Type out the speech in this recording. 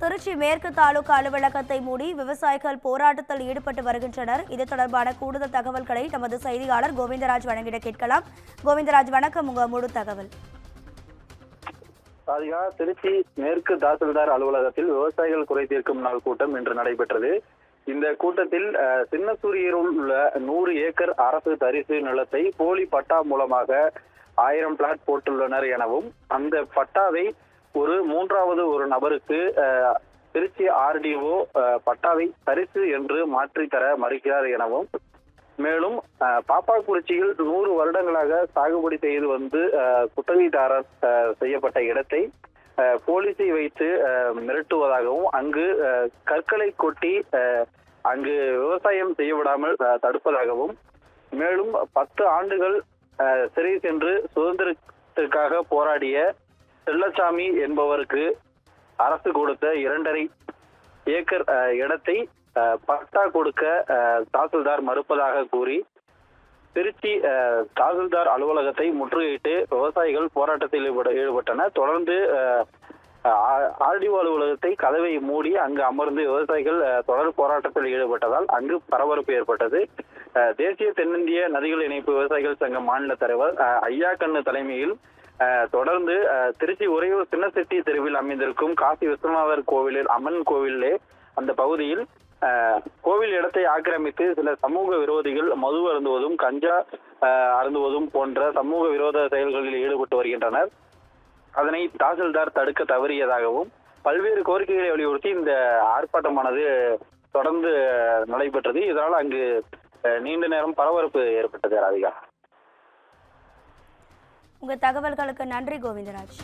திருச்சி மேற்கு தாலுகா அலுவலகத்தை மூடி விவசாயிகள் போராட்டத்தில் ஈடுபட்டு வருகின்றனர். இது தொடர்பான கூடுதல் தகவல்களை நமது செய்தியாளர் கோவிந்தராஜ் வழங்கிட கேட்கலாம். கோவிந்தராஜ், வணக்கம். உங்க முழு தகவல். திருச்சி மேற்கு தாசில்தார் அலுவலகத்தில் விவசாயிகள் குறை தீர்க்கும் நாள் கூட்டம் இன்று நடைபெற்றது. இந்த கூட்டத்தில் சின்னசூரியில் உள்ள 100 ஏக்கர் அரசு தரிசு நிலத்தை போலி பட்டா மூலமாக 1000 பிளாட் போட்டுள்ளனர் எனவும், அந்த பட்டாவை ஒரு மூன்றாவது ஒரு நபருக்கு திருச்சி RDO பட்டாவை தரிசு என்று மாற்றித்தர மறுக்கிறார் எனவும், மேலும் பாப்பாக்குறிச்சியில் 100 வருடங்களாக சாகுபடி செய்து வந்து குத்தகைதாரர் செய்யப்பட்ட இடத்தை போலீஸை வைத்து மிரட்டுவதாகவும், அங்கு கற்களை கொட்டி அங்கு விவசாயம் செய்ய விடாமல் தடுப்பதாகவும், மேலும் 10 ஆண்டுகள் சிறை சென்று சுதந்திரத்திற்காக போராடிய செல்லசாமி என்பவருக்கு அரசு கொடுத்த 2.5 ஏக்கர் இடத்தை பட்டா கொடுக்க தாசில்தார் மறுப்பதாக கூறி திருச்சி தாசில்தார் அலுவலகத்தை முற்றுகையிட்டு விவசாயிகள் போராட்டத்தில் ஈடுபட்டனர். தொடர்ந்து RDO அலுவலகத்தை கதவை மூடி அங்கு அமர்ந்து விவசாயிகள் தொடர் போராட்டத்தில் ஈடுபட்டதால் அங்கு பரபரப்பு ஏற்பட்டது. தேசிய தென்னிந்திய நதிகள் இணைப்பு விவசாயிகள் சங்க மாநில தலைவர் ஐயாக்கண்ணு தலைமையில் தொடர்ந்து திருச்சி உறையூர் சின்னசெட்டி தெருவில் அமைந்திருக்கும் காசி விஸ்வநாதர் கோவிலில் அம்மன் கோவிலே அந்த பகுதியில் கோவில் இடத்தை ஆக்கிரமித்து சில சமூக விரோதிகள் மது அருந்துவதும் கஞ்சா அருந்துவதும் போன்ற சமூக விரோத செயல்களில் ஈடுபட்டு வருகின்றனர். அதனை தாசில்தார் தடுக்க தவறியதாகவும், பல்வேறு கோரிக்கைகளை வலியுறுத்தி இந்த ஆர்ப்பாட்டமானது தொடர்ந்து நடைபெற்றது. இதனால் அங்கு நீண்ட நேரம் பரபரப்பு ஏற்பட்டது. ராதிகா, உங்க தகவல்களுக்கு நன்றி கோவிந்தராஜ்.